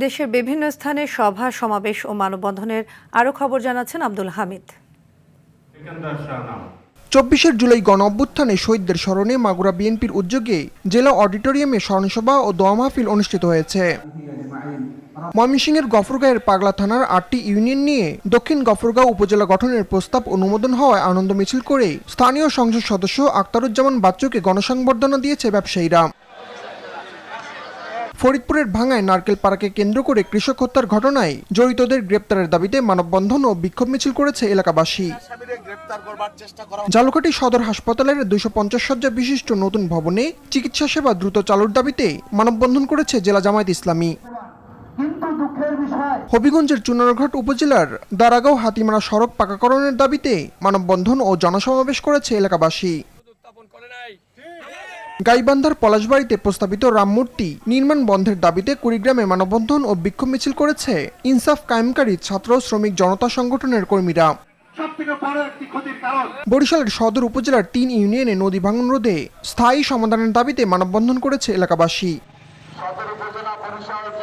দেশের বিভিন্ন স্থানে সভা সমাবেশ ও মানববন্ধনের আরও খবর জানাচ্ছেন আব্দুল হামিদ। ২৪ জুলাই গণ-অভ্যুত্থানে শহীদদের স্মরণে মাগুরা বিএনপির উদ্যোগে জেলা অডিটোরিয়ামে স্মরণসভা ও দোয়া মাহফিল অনুষ্ঠিত হয়েছে। ময়মনসিংহের গফরগাঁওয়ের পাগলা থানার ৮টি ইউনিয়ন নিয়ে দক্ষিণ গফরগাঁও উপজেলা গঠনের প্রস্তাব অনুমোদন হওয়ায় আনন্দ মিছিল করে স্থানীয় সংসদ সদস্য আক্তারুজ্জামান বাচ্চুকে গণসংবর্ধনা দিয়েছে ব্যবসায়ীরা। ফরিদপুরের ভাঙ্গায় নারকেল পাড়াকে কেন্দ্র করে কৃষক হত্যার ঘটনায় জড়িতদের গ্রেপ্তারের দাবিতে মানববন্ধন ও বিক্ষোভ মিছিল করেছে এলাকাবাসী। ঝালকাঠি সদর হাসপাতালের ২৫০ শয্যা বিশিষ্ট নতুন ভবনে চিকিৎসা সেবা দ্রুত চালুর দাবিতে মানববন্ধন করেছে জেলা জামায়াত ইসলামী। হবিগঞ্জের চুনারঘাট উপজেলার দারাগাঁও হাতিমারা সড়ক পাকাকরণের দাবিতে মানববন্ধন ও জনসমাবেশ করেছে এলাকাবাসী। গাইবান্ধার পলাশবাড়িতে প্রস্তাবিত রামমূর্তি নির্মাণ বন্ধের দাবিতে কুড়িগ্রামে মানববন্ধন ও বিক্ষোভ মিছিল করেছে ইনসাফ কায়েমকারী ছাত্র শ্রমিক জনতা সংগঠনের কর্মীরা। বরিশালের সদর উপজেলার ৩ ইউনিয়নে নদী ভাঙন রোধে স্থায়ী সমাধানের দাবিতে মানববন্ধন করেছে এলাকাবাসী।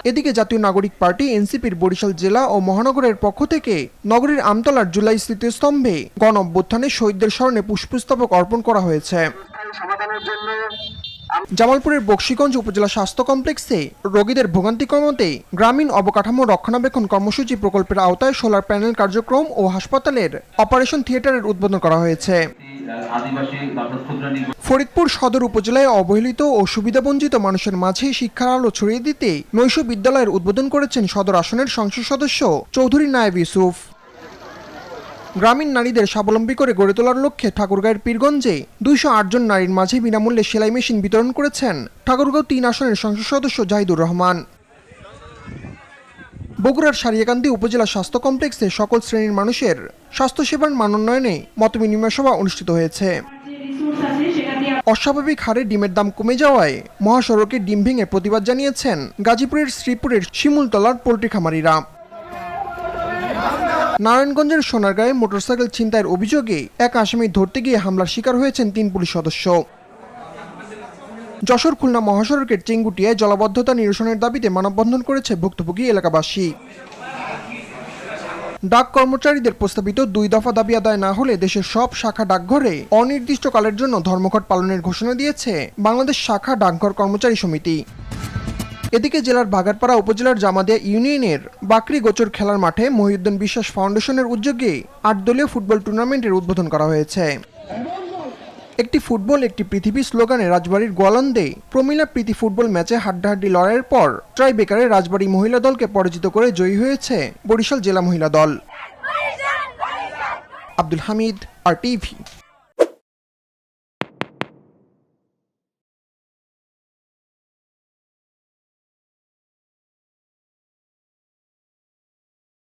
এদিকে জাতীয় নাগরিক পার্টি এনসিপির বরিশাল জেলা ও মহানগরের পক্ষ থেকে নগরীর আমতলার জুলাই স্মৃতিস্তম্ভে গণ-অভ্যুত্থানে শহীদদের স্মরণে পুষ্পস্তবক অর্পণ করা হয়েছে। জামালপুরের বকশীগঞ্জ উপজেলা স্বাস্থ্য কমপ্লেক্সে রোগীদের ভোগান্তি কমাতে গ্রামীণ অবকাঠামো রক্ষণাবেক্ষণ কর্মসূচি প্রকল্পের আওতায় সোলার প্যানেল কার্যক্রম ও হাসপাতালের অপারেশন থিয়েটারের উদ্বোধন করা হয়েছে। ফরিদপুর সদর উপজেলায় অবহেলিত ও সুবিধাবঞ্চিত মানুষের মাঝে শিক্ষার আলো ছড়িয়ে দিতে নৈশ বিদ্যালয়ের উদ্বোধন করেছেন সদর আসনের সংসদ সদস্য চৌধুরী নায়েব ইউসুফ। গ্রামীণ নারীদের স্বাবলম্বী করে গড়ে তোলার লক্ষ্যে ঠাকুরগাঁয়ের পীরগঞ্জে ২০৮ জন নারীর মাঝে বিনামূল্যে সেলাই মেশিন বিতরণ করেছেন ঠাকুরগাঁও ৩ আসনের সংসদ সদস্য জাহিদুর রহমান। বগুড়ার সারিয়াকান্দি উপজেলা স্বাস্থ্য কমপ্লেক্সে সকল শ্রেণীর মানুষের স্বাস্থ্যসেবার মানোন্নয়নে মতবিনিময় সভা অনুষ্ঠিত হয়েছে। অস্বাভাবিক হারে ডিমের দাম কমে যাওয়ায় মহাসড়কে ডিম ভেঙে প্রতিবাদ জানিয়েছেন গাজীপুরের শ্রীপুরের শিমুলতলার পোল্ট্রি খামারিরা। নারায়ণগঞ্জের সোনারগাঁয়ে মোটরসাইকেল ছিনতাইয়ের অভিযোগে এক আসামি ধরতে গিয়ে হামলার শিকার হয়েছেন ৩ পুলিশ সদস্য। যশোর খুলনা মহাসড়কের চেঙ্গুটিয়ায় জলাবদ্ধতা নিরসনের দাবিতে মানববন্ধন করেছে ভুক্তভোগী এলাকাবাসী। ডাক কর্মচারীদের প্রস্তাবিত ২ দফা দাবি আদায় না হলে দেশের সব শাখা ডাকঘরে অনির্দিষ্টকালের জন্য ধর্মঘট পালনের ঘোষণা দিয়েছে বাংলাদেশ শাখা ডাকঘর কর্মচারী সমিতি। এদিকে জেলার বাগারপাড়া উপজেলার জামাদিয়া ইউনিয়নের বাকরি গোচর খেলার মাঠে মহিউদ্দিন বিশ্বাস ফাউন্ডেশনের উদ্যোগে ৮ দলীয় ফুটবল টুর্নামেন্টের উদ্বোধন করা হয়েছে। একটি ফুটবল একটি পৃথিবী স্লোগানে রাজবাড়ীর গোয়ালন্দে প্রমিলা প্রীতি ফুটবল ম্যাচে হাড্ডাহাড্ডি লড়াইয়ের পর ট্রাইবেকারে রাজবাড়ী মহিলা দলকে পরাজিত করে জয়ী হয়েছে বরিশাল জেলা মহিলা দল। আব্দুল হামিদ, RTV।